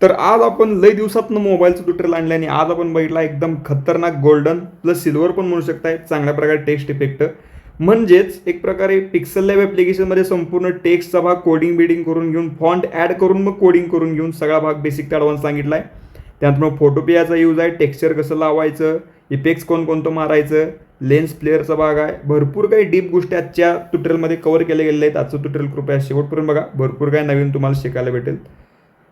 तर आज आपण लय दिवसातनं मोबाईलचं ट्युटोरियल आणलं आणि आज आपण बघितला एकदम खतरनाक गोल्डन प्लस सिल्वर पण म्हणू शकताय चांगल्या प्रकारे टेक्स्ट इफेक्ट. म्हणजेच एक प्रकारे पिक्सल लॅब ॲप्लिकेशनमध्ये संपूर्ण टेक्स्टचा भाग कोडिंग बिडिंग करून घेऊन फॉन्ट ॲड करून मग कोडिंग करून घेऊन सगळा भाग बेसिक ते ॲडव्हान्स सांगितला आहे. त्यात मग फोटोपियाचा यूज आहे, टेक्स्चर कसं लावायचं, इफेक्ट्स कोणकोणतं मारायचं, लेन्स प्लेअरचा भाग आहे. भरपूर काही डीप गोष्टी आजच्या ट्युटोरियलमध्ये कव्हर केले गेले आहेत. आजचं ट्युटोरियल कृपया शेवटपर्यंत बघा, भरपूर काही नवीन तुम्हाला शिकायला भेटेल.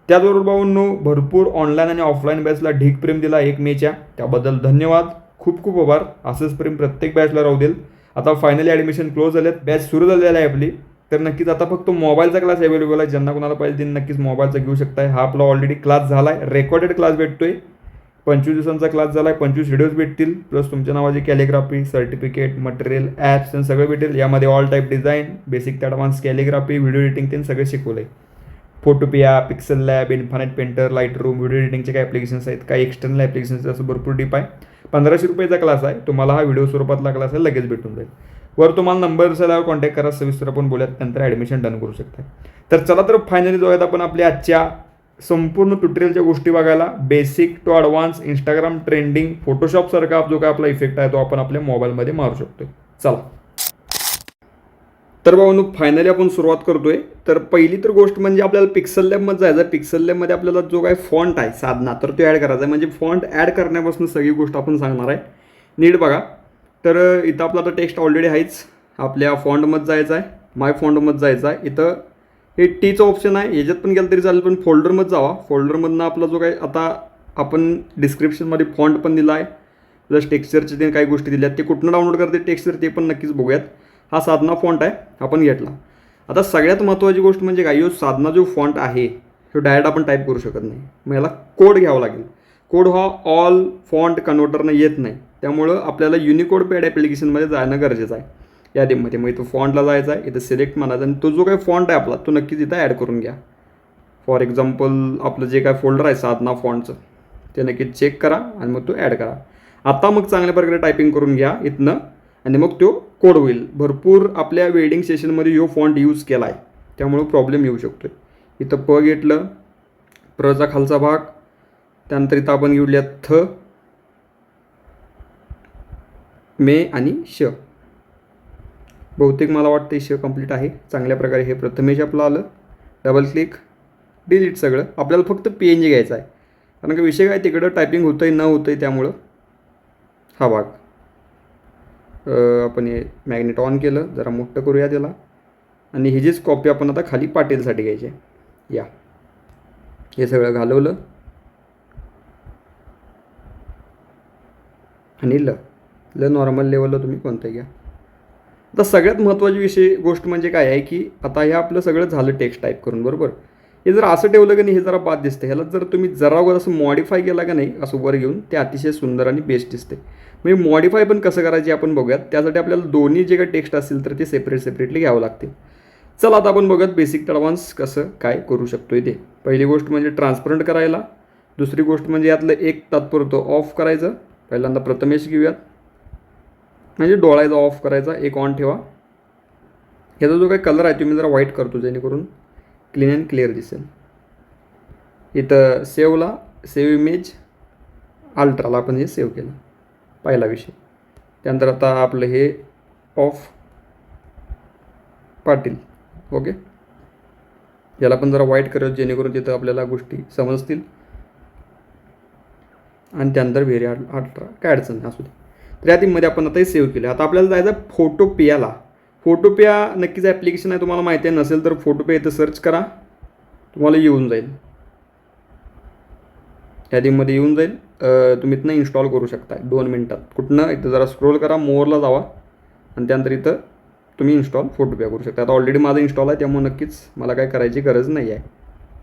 त्याचबरोबर भाऊंनो भरपूर ऑनलाईन आणि ऑफलाईन बॅचला ढीक प्रेम दिला 1 मेच्या, त्याबद्दल धन्यवाद, खूप खूप आभार. असंच प्रेम प्रत्येक बॅचला राहू देईल. आता फायनली ॲडमिशन क्लोज झालेत, बॅच सुरू झालेला आहे आपली. तर नक्कीच आता फक्त मोबाईलचा क्लास अवेलेबल आहे, ज्यांना कोणाला पाहिजे त्यांनी नक्कीच मोबाईलचा घेऊ शकताय. हा आपला ऑलरेडी क्लास झाला आहे, रेकॉर्डेड क्लास भेटतोय. 25 दिवसांचा क्लास झाला आहे, 25 व्हिडिओज भेटतील, प्लस तुमच्या नावाची कॅलिग्राफी सर्टिफिकेट मटेरियल ॲप्स आणि सगळं भेटेल. यामध्ये ऑल टाईप डिझाईन, बेसिक ते ॲडव्हान्स कॅलिग्राफी, व्हिडिओ एडिटिंग ते सगळं शिकवलं आहे. Photopea, pixel lab, infinite painter, Lightroom, video एडिटिंगचे काही ॲप्लिकेशन्स आहेत, काही एक्सटर्नल ॲप्लिकेशन्स असं भरपूर डीप आहे. 1500 रुपयाचा क्लास आहे, तुम्हाला हा व्हिडिओ स्वरूपातला क्लास आहे, लगेच भेटून जाईल. वर तुम्हाला नंबर दिसायला कॉन्टॅक्ट करा, सविस्तर आपण बोलूयात, नंतर ॲडमिशन डन करू शकता. तर चला तर फायनली जाऊयात आपण आपल्या आजच्या संपूर्ण ट्युटोरियलच्या गोष्टी बघायला. Basic to advance Instagram trending फोटोशॉपसारखा जो काय आपला इफेक्ट आहे तो आपण आपल्या मोबाईलमध्ये मारू शकतो. चला तर भाऊ फायनली आपण सुरुवात करतोय. तर पहिली तर गोष्ट म्हणजे आपल्याला पिक्सल लॅबमध्ये जायचं आहे. पिक्सल लॅबमध्ये आपल्याला जो काय फॉन्ट आहे साधना तर तो ॲड करायचा आहे. म्हणजे फॉन्ट ॲड करण्यापासून सगळी गोष्ट आपण सांगणार आहे, नीट बघा. तर इथं आपला आता टेक्स्ट ऑलरेडी आहेच, आपल्या फॉन्टमध्ये जायचं आहे, माय फॉन्टमध्ये जायचं आहे. इथं हे टीचं ऑप्शन आहे, याच्यात पण गेलं तरी चालेल, पण फोल्डरमध्ये जावा. फोल्डरमधनं आपला जो काय आता आपण डिस्क्रिप्शनमध्ये फॉन्ट पण दिला आहे, प्लस टेक्स्चरचे ते काही गोष्टी दिल्या आहेत, ते कुठनं डाउनलोड करते टेक्स्चर ते पण नक्कीच बघूयात. हा साधना फॉन्ट आहे, आपण घेतला. आता सगळ्यात महत्त्वाची गोष्ट म्हणजे काय, यो साधना जो फॉन्ट आहे तो डायरेक्ट आपण टाईप करू शकत नाही, मग याला कोड घ्यावा लागेल. कोड हा ऑल फॉन्ट कन्व्हर्टरनं येत नाही, त्यामुळं आपल्याला युनिकोड पॅड ॲप्लिकेशनमध्ये जाणं गरजेचं आहे. यादीमध्ये मग इथं फॉन्टला जायचं आहे, इथं सिलेक्ट म्हणायचं आणि तो जो काही फॉन्ट आहे आपला तो नक्कीच इथं ॲड करून घ्या. फॉर एक्झाम्पल आपलं जे काय फोल्डर आहे साधना फॉन्टचं ते नक्कीच चेक करा आणि मग तो ॲड करा. आता मग चांगल्या प्रकारे टायपिंग करून घ्या इथनं आणि मग तो कोड होईल. भरपूर आपल्या वेडिंग सेशनमध्ये यो फॉन्ट यूज केला आहे, त्यामुळं प्रॉब्लेम येऊ शकतो. इथं प घेतलं, प्रचा खालचा भाग, त्यानंतर इथं आपण घेऊया थ, मे आणि श. बहुतेक मला वाटतं श कंप्लीट आहे. चांगल्या प्रकारे हे प्रथमेश आपलं आलं, डबल क्लिक, डिलीट. सगळं आपल्याला फक्त PNG घ्यायचं आहे, कारण का विषय काय तिकडं टायपिंग होतं आहे न होतं आहे, त्यामुळं हा भाग आपण हे मॅग्नेट ऑन केलं, जरा मोठं करूया त्याला आणि ही जीच कॉपी आपण आता खाली पाटीलसाठी घ्यायची आहे. या हे सगळं घालवलं आणि ल नॉर्मल लेवलला तुम्ही कोणतं घ्या. आता सगळ्यात महत्त्वाची गोष्ट म्हणजे काय आहे की आता हे आपलं सगळं झालं टेक्स्ट टाईप करून, बरोबर. हे जर असं ठेवलं की नाही हे जरा बाद दिसतं, ह्याला जर तुम्ही जरा असं मॉडिफाय केला का नाही असं वर घेऊन, ते अतिशय सुंदर आणि बेस्ट दिसते. म्हणजे मॉडिफाय पण कसं करायचे आपण बघूयात. त्यासाठी आपल्याला दोन्ही जे काही टेक्स्ट असतील तर ते सेपरेटली घ्यावं लागते. चला आता आपण बघत बेसिक ॲडव्हान्स कसं काय करू शकतो ते. पहिली गोष्ट म्हणजे ट्रान्सपरंट करायला, दुसरी गोष्ट म्हणजे यातलं एक तात्पुरतं ऑफ करायचं. पहिल्यांदा प्रथमेश घेऊयात, म्हणजे डोळायचा ऑफ करायचा, एक ऑन ठेवा. ह्याचा जो काही कलर आहे तुम्ही जरा व्हाईट करतो जेणेकरून क्लीन अँड क्लिअर दिसेल. इथं सेवला, सेव्ह इमेज, अल्ट्राला आपण हे सेव्ह केलं, पहिला विषय. त्यानंतर आता आपलं हे ऑफ पाटील, ओके. याला पण जरा व्हाईट करत जेणेकरून तिथं आपल्याला गोष्टी समजतील. आणि त्यानंतर व्हेरी अल्ट्रा, काय अडचण नाही, असू दे. तर या तीनमध्ये आपण आता हे सेव्ह केलं. आता आपल्याला जायचं फोटोपियाला. फोटोपिया नक्कीच ॲप्लिकेशन आहे, तुम्हाला माहिती आहे. नसेल तर फोटोपिया इथं सर्च करा, तुम्हाला येऊन जाईल, यादीमध्ये येऊन जाईल. तुम्ही इथनं इन्स्टॉल करू शकता 2 मिनटात. कुठनं इथं जरा स्क्रोल करा, मोरला जावा आणि त्यानंतर इथं तुम्ही इन्स्टॉल फोटोपिया करू शकता. आता ऑलरेडी माझं इन्स्टॉल आहे, त्यामुळे नक्कीच मला काय करायची गरज नाही आहे.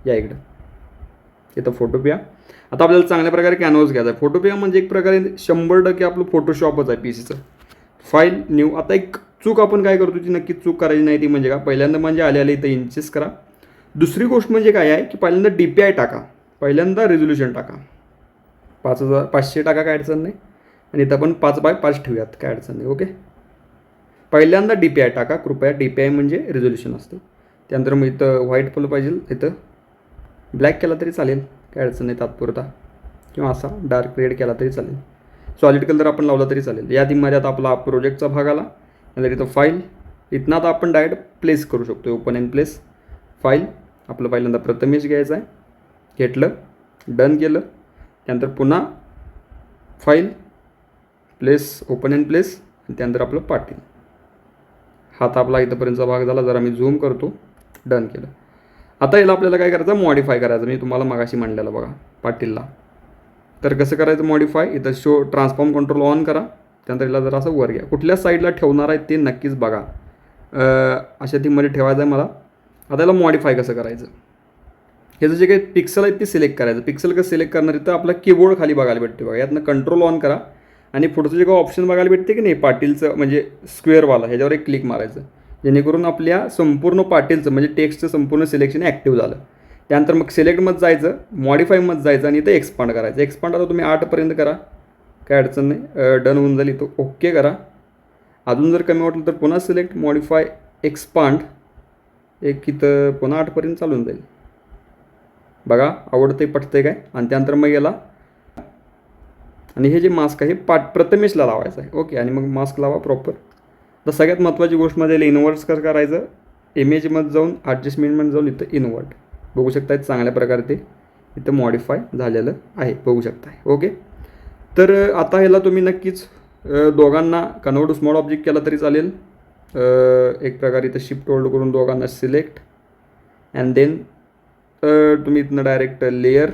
या इकडं इथं फोटोपिया. आता आपल्याला चांगल्या प्रकारे कॅनव्हास घ्यायचा आहे. फोटोपिया म्हणजे एक प्रकारे 100% आपलं फोटोशॉपच आहे PCचं. File new. आता एक चूक आपण काय करतो, ती नक्कीच चूक करायची नाही. ती म्हणजे का, पहिल्यांदा म्हणजे आले इथं इंचेस करा. दुसरी गोष्ट म्हणजे काय आहे की पहिल्यांदा DPI टाका, पहिल्यांदा रेझोल्युशन टाका, 5500 टाका, काय अडचण नाही. आणि इथं आपण 5x5 ठेवूयात, काय अडचण नाही, ओके. पहिल्यांदा DPI टाका कृपया, DPI म्हणजे रेझोल्युशन असतं. त्यानंतर मग इथं व्हाईट फुल पाहिजे, इथं ब्लॅक केला तरी चालेल, काय अडचण नाही तात्पुरता, किंवा असा डार्क रेड केला तरी चालेल, सॉलिड कलर आपण लावला तरी चालेल. या थीममध्ये आता आपला प्रोजेक्टचा भाग आला, नंतर इथं फाईल, इथनं आता आपण डायरेक्ट प्लेस करू शकतो. ओपन अँड प्लेस फाईल, आपलं पहिल्यांदा प्रथमेश घ्यायचं आहे, घेतलं, डन केलं, त्यानंतर पुन्हा file, place, open and place, आणि त्यानंतर आपलं पाटील. हात आपला इथंपर्यंतचा भाग झाला. जरा मी झूम करतो, डन केलं. आता याला आपल्याला काय करायचं, मॉडिफाय करायचं. मी तुम्हाला मगाशी म्हणलेलं बघा पाटीलला. तर कसं करायचं मॉडिफाय, इथं शो ट्रान्सफॉर्म कंट्रोल ऑन करा, त्यानंतर याला जरा असं वर घ्या. कुठल्या साईडला ठेवणार आहे ते नक्कीच बघा, अशा थीममध्ये ठेवायचं आहे मला. आता याला मॉडिफाय कसं करायचं, ह्याचं जे काही पिक्सल आहेत ते सिलेक्ट करायचं. पिक्सल कसं सिलेक्ट करणार, इथं आपला कीबोर्ड खाली बघायला भेटते बघा, यातनं कंट्रोल ऑन करा आणि पुढचं जे काही ऑप्शन बघायला भेटते की नाही पाटीलचं, म्हणजे स्क्वेअरवाला, ह्याच्यावर एक क्लिक मारायचं, जेणेकरून आपल्या संपूर्ण पाटीलचं म्हणजे टेक्स्टचं संपूर्ण सिलेक्शन ॲक्टिव्ह झालं. त्यानंतर मग सिलेक्टमध्ये जायचं, मॉडिफायमध्ये जायचं आणि इथं एक्सपांड करायचं. एक्सपांड आता तुम्ही 8पर्यंत करा, काय अडचण नाही, डन होऊन जाईल. तो ओके करा. अजून जर कमी वाटलं तर पुन्हा सिलेक्ट, मॉडिफाय, एक्सपांड, एक इथं पुन्हा 8पर्यंत चालून जाईल. बघा आवडते पटते काय. आणि त्यानंतर मग याला, आणि हे जे मास्क आहे प्रथमेशला लावायचं आहे. ओके, आणि मग मास्क लावा प्रॉपर. तर सगळ्यात महत्त्वाची गोष्ट म्हणजे इन्व्हर्ट्स कसं करायचं, इमेजमध्ये जाऊन ॲडजस्टमेंटमध्ये जाऊन इथं इन्व्हर्ट बघू शकताय, चांगल्या प्रकारे ते इथं मॉडिफाय झालेलं आहे, बघू शकताय. ओके, तर आता ह्याला तुम्ही नक्कीच दोघांना कन्वर्ट टू स्मॉल ऑब्जेक्ट केला तरी चालेल. एक प्रकारे इथं शिफ्ट होल्ड करून दोघांना सिलेक्ट, अँड देन तुम्ही इथनं direct layer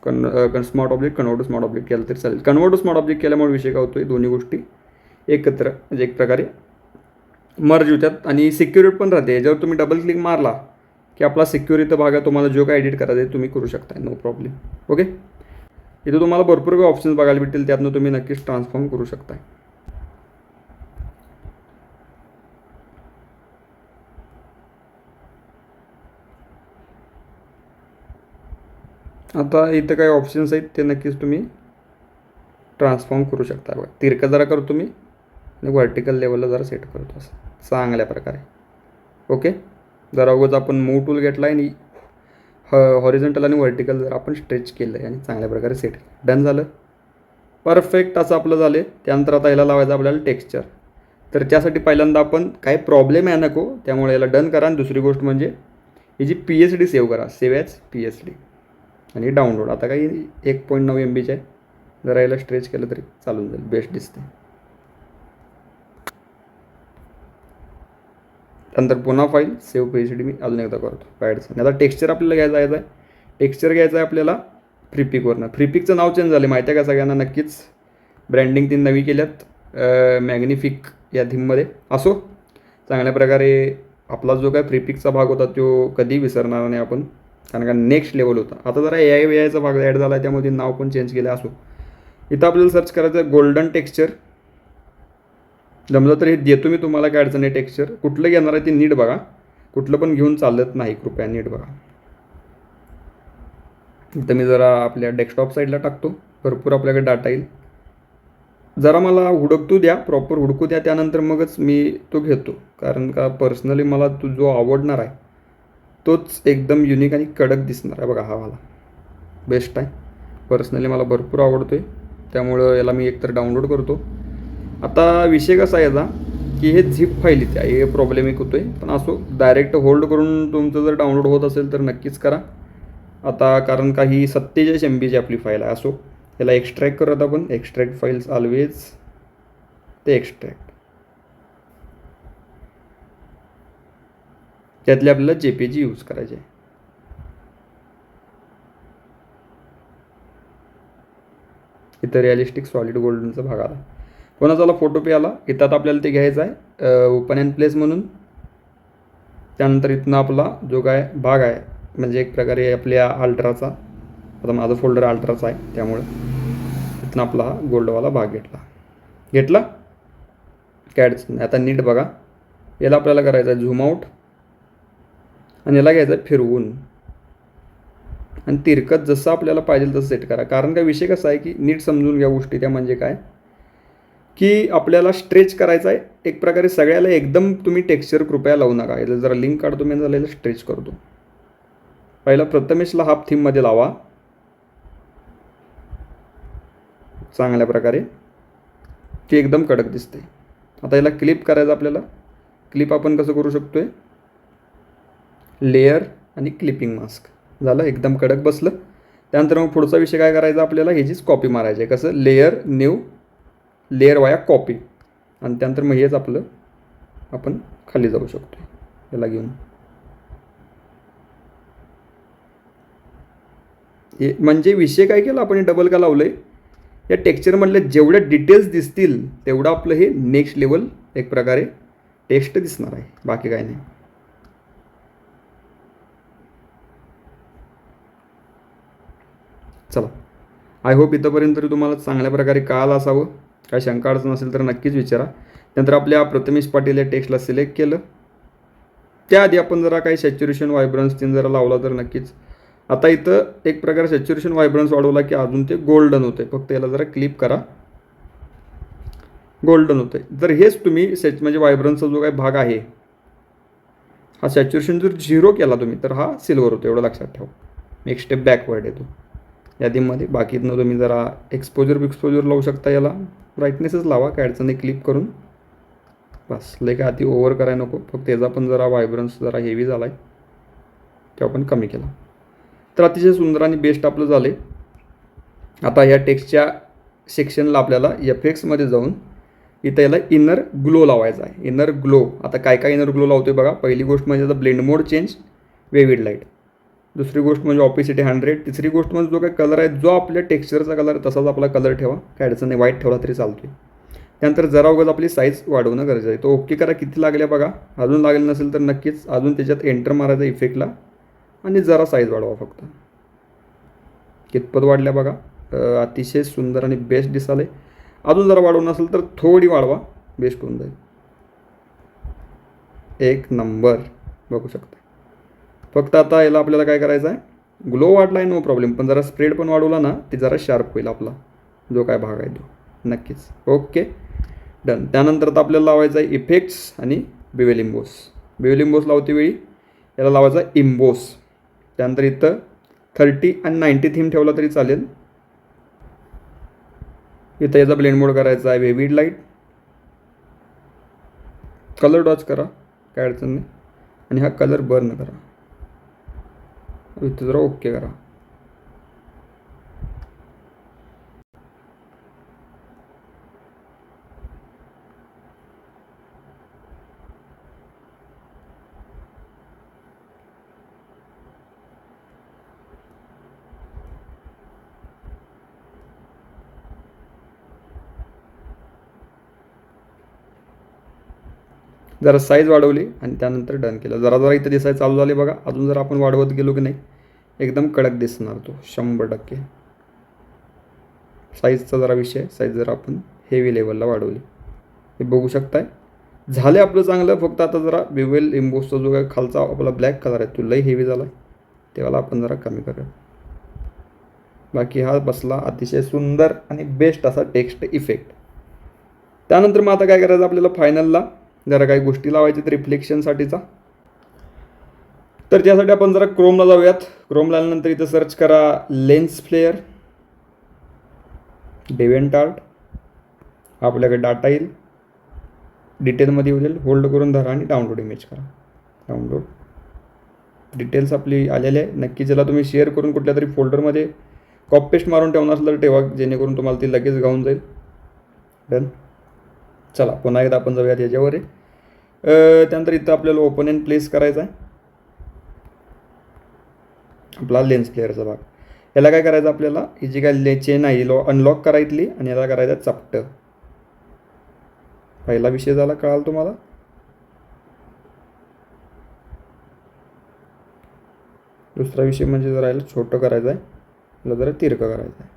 smart object convert to smart object केलं तरी चालेल. कन्वर्ट टू स्मार्ट ऑब्जेक्ट केल्यामुळे विषय काय होतो, दोन्ही गोष्टी एकत्र म्हणजे एक प्रकारे मर्ज होतात आणि सिक्युरिट पण राहते. याच्यावर तुम्ही डबल क्लिक मारला की आपला सिक्युरिटी भाग आहे, तुम्हाला जो काय एडिट करायचं आहे तुम्ही करू शकता, नो प्रॉब्लेम. ओके, इथं तुम्हाला भरपूर काही ऑप्शन्स बघायला भेटतील, त्यातनं तुम्ही नक्कीच ट्रान्सफॉर्म करू शकता. आता इथं काही ऑप्शन्स आहेत ते नक्कीच तुम्ही ट्रान्सफॉर्म करू शकता. बघा तिरकं जरा करतो मी आणि व्हर्टिकल लेवलला जरा सेट करतो असं चांगल्या प्रकारे. ओके, जरा उगाच आपण मूव टूल घेतला आहे आणि हॉरिझॉन्टल आणि व्हर्टिकल जर आपण स्ट्रेच केलं आहे आणि चांगल्या प्रकारे सेट डन झालं. परफेक्ट असं आपलं झालं. त्यानंतर आता याला लावायचं आपल्याला टेक्स्चर. तर त्यासाठी पहिल्यांदा आपण काही प्रॉब्लेम आहे नको, त्यामुळे याला डन करा. आणि दुसरी गोष्ट म्हणजे ही जी PSD सेव्ह करा, सेव्ह ॲज PSD, आणि डाउनलोड. आता काही 1.9 MB आहे, जरा याला स्ट्रेच केलं तरी चालून जाईल, बेस्ट दिसते. त्यानंतर पुन्हा फाईल सेव्ह PSD मी अजून एकदा करतो पॅडचं. आता टेक्स्चर आपल्याला घ्यायचं आहे. टेक्स्चर घ्यायचं आहे आपल्याला फ्रीपिकवरनं. फ्रीपिकचं नाव चेंज झालं माहिती आहे का सगळ्यांना, नक्कीच ब्रँडिंग तीन नवी केल्यात मॅग्निफिक या थीममध्ये. असो, चांगल्या प्रकारे आपला जो काय फ्रीपिकचा भाग होता तो कधी विसरणार नाही आपण, कारण का नेक्स्ट लेवल होता. आता जरा AI भाग ॲड झाला आहे, त्यामध्ये नाव पण चेंज केलं. असो, इथं आपल्याला सर्च करायचं आहे गोल्डन टेक्स्चर. जमलं तर हे देतो मी तुम्हाला, काय अडचण आहे. टेक्स्चर कुठलं घेणार आहे ते नीट बघा, कुठलं पण घेऊन चालत नाही, कृपया नीट बघा. इथं मी जरा आपल्या डेस्कटॉप साईडला टाकतो, भरपूर आपल्याकडे डाटा येईल. जरा मला हुडकतो द्या, प्रॉपर हुडकू द्या, त्यानंतर मगच मी तो घेतो. कारण का पर्सनली मला तो जो आवडणार आहे तोच एकदम युनिक आणि कडक दिसणार आहे. बघा हा वाला बेस्ट आहे, पर्सनली मला भरपूर आवडतो आहे, त्यामुळं याला मी एकतर डाउनलोड करतो. आता विषय कसा आहे याचा की हे झिप फाईल इथे आहे, हे प्रॉब्लेम एक होतो आहे. पण असो, डायरेक्ट होल्ड करून तुमचं जर डाउनलोड होत असेल तर नक्कीच करा. आता कारण का ही 47 MBची आपली फाईल आहे. असो, याला एक्स्ट्रॅक्ट करत आपण, एक्स्ट्रॅक्ट फाईल्स ऑलवेज, ते एक्स्ट्रॅक्ट, त्यातले आपल्याला JPG यूज करायचे. इथं रिअलिस्टिक सॉलिड गोल्डनचा भाग आला. कोणाचा फोटो पे आला, इथं आता आपल्याला ते घ्यायचं आहे ओपन अँड प्लेस म्हणून. त्यानंतर इथनं आपला जो काय भाग आहे म्हणजे एक प्रकारे आपल्या अल्ट्राचा, आता माझं फोल्डर अल्ट्राचा आहे त्यामुळे इथनं आपला हा गोल्डवाला भाग घेतला काय अडचण नाही. आता नीट बघा, याला आपल्याला करायचं आहे झूम आऊट आणि याला घ्यायचं आहे फिरवून आणि तिरकत जसं आपल्याला पाहिजे तसं सेट करा. कारण का विषय कसा आहे की नीट समजून घ्या गोष्टी त्या, म्हणजे काय की आपल्याला स्ट्रेच करायचा आहे एक प्रकारे सगळ्याला. एकदम तुम्ही टेक्स्चर कृपया लावू नका. याला जरा लिंक काढतो मी, झालेलं स्ट्रेच करतो. पहिला प्रथमेशला हाफ थीममध्ये लावा चांगल्या प्रकारे, ती एकदम कडक दिसते. आता याला क्लिप करायचं आपल्याला. क्लिप आपण कसं करू शकतो आहे, लेअर आणि क्लिपिंग मास्क. झालं, एकदम कडक बसलं. त्यानंतर मग पुढचा विषय काय करायचा आपल्याला, ह्याचीच कॉपी मारायची आहे. कसं, लेअर न्यू, लेअर वाया कॉपी, आणि त्यानंतर मग हेच आपलं आपण खाली जाऊ शकतो याला घेऊन. हे म्हणजे विषय काय केला आपण, डबल का लावलं आहे, या टेक्स्चरमधले जेवढ्या डिटेल्स दिसतील तेवढं आपलं हे नेक्स्ट लेवल एक प्रकारे टेक्स्ट दिसणार आहे, बाकी काय नाही. चला, आय होप इथंपर्यंत तरी तुम्हाला चांगल्या प्रकारे कळालं असावं. काय शंका अडचण असेल तर नक्कीच विचारा. नंतर आपल्या प्रथमेश पाटील या टेक्स्टला सिलेक्ट केलं. त्याआधी आपण जरा काही सॅच्युरेशन व्हायब्रन्स तीन जरा लावला तर नक्कीच. आता इथं एक प्रकारे सॅच्युरेशन व्हायब्रन्स वाढवला की अजून ते गोल्डन होते. फक्त याला जरा क्लिप करा, गोल्डन होते. जर हेच तुम्ही म्हणजे व्हायब्रन्सचा जो काही भाग आहे हा सॅच्युरेशन जर 0 केला तुम्ही तर हा सिल्वर होतो, एवढं लक्षात ठेवा. एक स्टेप बॅकवर्ड येतो यादीमध्ये. बाकीतनं तुम्ही जरा एक्सपोजर लावू शकता. याला ब्राईटनेसच लावा, काय अडचण नाही, क्लिप करून बस. लय काय अति ओव्हर करायला नको. फक्त याचा पण जरा व्हायब्रन्स जरा हेवी झाला आहे, तो आपण कमी केला. तर अतिशय सुंदर आणि बेस्ट आपलं झालं आहे. आता या टेक्स्टच्या सेक्शनला आपल्याला एफेक्ट्समध्ये जाऊन इथं याला इनर ग्लो लावायचा आहे. इनर ग्लो, आता काय काय इनर ग्लो लावतो आहे बघा. पहिली गोष्ट म्हणजे आता ब्लेंड मोड चेंज, वेविड लाईट. दुसरी गोष्ट म्हणजे ऑपिसिटी 100. तिसरी गोष्ट म्हणजे जो काही कलर आहे, जो आपल्या टेक्स्चरचा कलर तसाच आपला कलर ठेवा, काय अडचण नाही, व्हाईट ठेवला तरी चालतो आहे. त्यानंतर जरा उगाच आपली साईज वाढवणं गरजेचं आहे. तो ओके करा, किती लागल्या बघा. अजून लागेल नसेल तर नक्कीच अजून त्याच्यात एंटर मारायचा इफेक्टला, आणि जरा साईज वाढवा फक्त. कितपत वाढल्या बघा. अतिशय सुंदर आणि बेस्ट दिसाले. अजून जरा वाढवून असेल तर थोडी वाढवा, बेस्ट होऊन जाईल. एक नंबर, बघू शकता. फक्त आता याला आपल्याला काय करायचं आहे, ग्लो वाढला आहे नो प्रॉब्लेम, पण जरा स्प्रेड पण वाढवला ना ते जरा शार्प होईल आपला जो काय भाग आहे तो. नक्कीच ओके, डन. त्यानंतर आता आपल्याला लावायचं आहे इफेक्ट्स आणि बिवेल इम्बोस. बिवेल इम्बोस लावते वेळी याला लावायचा इम्बोस. त्यानंतर इथं 30 आणि 90 थीम ठेवला तरी चालेल. इथं याचा ब्लेंड मोड करायचा आहे वेविड लाईट. कलर डॉच करा, काय अडचण नाही, आणि हा कलर बर्न करा. इथं जरा ओके करा. जरा साईज वाढवली आणि त्यानंतर डन केलं. जरा जरा इथं दिसायला चालू झाले बघा. अजून जर आपण वाढवत गेलो की नाही एकदम कडक दिसणार तो 100%. साईजचा जरा विषय, साईज जरा आपण हेवी लेवलला वाढवली, हे बघू शकताय. झाले आपलं चांगलं. फक्त आता जरा बिवेल इम्बोसचा जो काय खालचा आपला ब्लॅक कलर आहे तो लई हेवी झाला आहे, तेव्हाला आपण जरा कमी करूया. बाकी हा बसला अतिशय सुंदर आणि बेस्ट असा टेक्स्ट इफेक्ट. त्यानंतर मग आता काय करायचं आपल्याला फायनलला जरा काही गोष्टी लावायच्यात रिफ्लेक्शनसाठीचा. तर त्यासाठी आपण जरा क्रोमला जाऊयात. क्रोमला आल्यानंतर इथं सर्च करा लेन्स फ्लेअर, डेव्हिएंटआर्ट. आपल्याकडे डाटा येईल, डिटेलमध्ये येईल. होल्ड करून धरा आणि डाउनलोड इमेज करा. डाउनलोड डिटेल्स आपली आलेली आहे. नक्की ज्याला तुम्ही शेअर करून कुठल्या तरी फोल्डरमध्ये कॉपी पेस्ट मारून ठेवणार असेल तर ठेवा, जेणेकरून तुम्हाला ती लगेच गाऊन जाईल. डन. चला पुन्हा एकदा आपण जाऊयात याच्यावर. त्यानंतर इथं आपल्याला ओपन अँड प्लेस करायचा आहे आपला लेन्स प्लेअरचा भाग. याला काय करायचं आपल्याला, ही जी काय चेन आहे अनलॉक करायची आणि याला करायचं चपटं. पहिला विषय झाला, कळाल तुम्हाला. दुसरा विषय म्हणजे जरा याला छोटं करायचं आहे, याला जरा तिरकं करायचं आहे.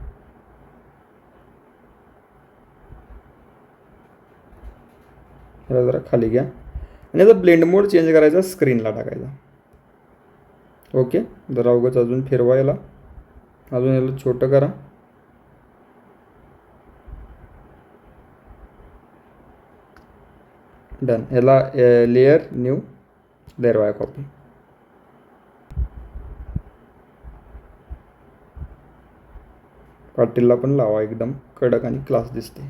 याला जरा खाली घ्या आणि याचा ब्लेंड मोड चेंज करायचा, स्क्रीनला टाकायचा. ओके, जरा उगाच अजून फिरवा याला, अजून याला छोटं करा. डन. याला लेअर न्यू, लेअर वाया कॉपी. पाटीलला पण लावा, एकदम कडक आणि क्लास दिसते.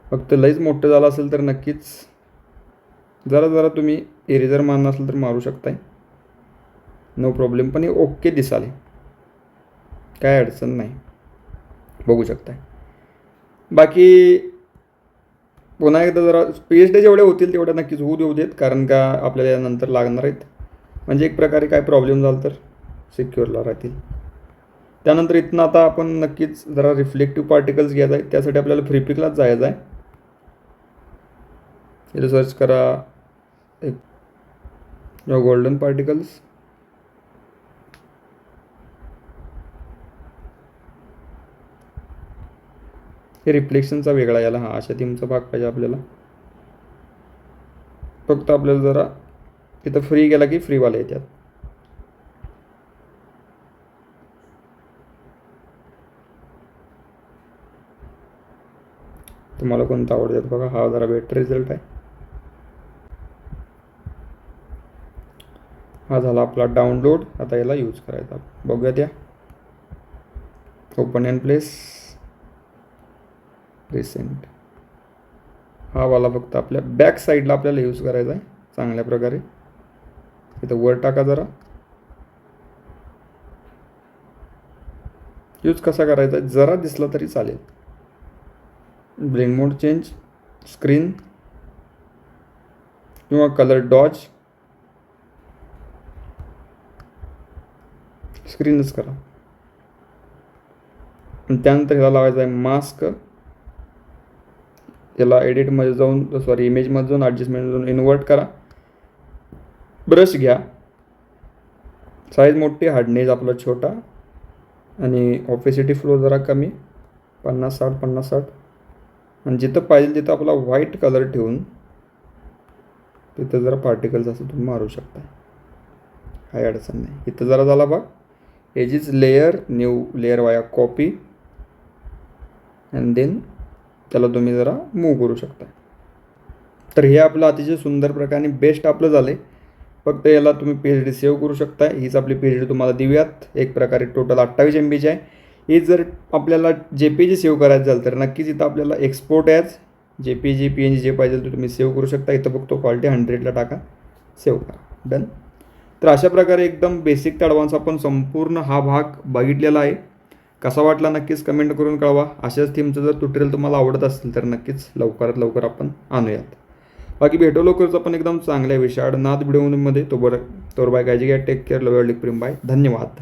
फक्त लईच मोठं झालं असेल तर नक्कीच जरा तुम्ही इरेजर मारणार असेल तर मारू शकताय, नो प्रॉब्लेम. पण हे ओके दिसाले, काय अडचण नाही, बघू शकताय. बाकी पुन्हा एकदा जरा PhD जेवढे होतील तेवढ्या नक्कीच होऊ देऊ देत, कारण का आपल्याला यानंतर लागणार आहेत. म्हणजे एक प्रकारे काय प्रॉब्लेम झाला तर सिक्युअरला राहतील. त्यानंतर इथनं आता आपण नक्कीच जरा रिफ्लेक्टिव्ह पार्टिकल्स घ्यायचा आहे. त्यासाठी आपल्याला फ्रीपिकलाच जायचं आहे. इथे सर्च करा एक गोल्डन पार्टिकल्स. हे रिफ्लेक्शनचा वेगळा याला, हां अशा थीमचा भाग पाहिजे आपल्याला. फक्त आपल्याला जरा इथं फ्री गेला की फ्रीवाले येतात. तुम्हाला कोणता आवडतात बघा, हा जरा बेटर रिझल्ट आहे. हा झाला आपला डाउनलोड. आता याला यूज करायचा, बघूयात या. Open and place recent. हा वाला फक्त आपल्या बॅक साईडला आपल्याला यूज करायचा आहे चांगल्या प्रकारे. इथं वर टाका जरा. यूज कसा करायचा आहे जरा दिसला तरी चालेल. ब्लेंड मोड चेंज, स्क्रीन किंवा कलर डॉज, स्क्रीनच करा. त्यानंतर ह्याला लावायचं आहे मास्क. याला एडिटमध्ये जाऊन इमेजमध्ये जाऊन ॲडजस्टमेंट जाऊन इन्व्हर्ट करा. ब्रश घ्या, साईज मोठी, हार्डनेस आपला छोटा आणि ऑपेसिटी फ्लो जरा कमी, 50-60. आणि जिथं पाहिजे तिथं आपला व्हाईट कलर ठेवून तिथं जरा पार्टिकल्स असं तुम्ही मारू शकता, काही अडचण नाही. इथं जरा झाला बघ, एजिस लेयर, न्यू लेयर वाया कॉपी अँड देन त्याला तुम्ही जरा मूव्ह करू शकता. तर हे आपलं अतिशय सुंदर प्रकारे बेस्ट आपलं झालं आहे. फक्त याला तुम्ही PhD सेव्ह करू शकता. हीच आपली PhD तुम्हाला देऊयात. एक प्रकारे टोटल 28 MBची आहे. ही जर आपल्याला JPG सेव्ह करायचं झालं तर नक्कीच इथं आपल्याला एक्सपोर्ट ॲज JPG PNG जे पाहिजे ते तुम्ही सेव्ह करू शकता. इथं बघतो क्वालिटी 100ला टाका, सेव्ह करा, डन. तर अशा प्रकारे एकदम बेसिक ते ॲडव्हान्स आपण संपूर्ण हा भाग बघितलेला आहे. कसा वाटला नक्कीच कमेंट करून कळवा. अशाच थीमचं जर ट्युटोरियल तुम्हाला आवडत असेल तर नक्कीच लवकरात लवकर आपण आणूयात. बाकी भेटू लवकरच आपण एकदम चांगल्या विषयाड नाद व्हिडिओमध्ये. तो बाय काळजी घ्या. Take care. Love you all. प्रेम. बाय. धन्यवाद.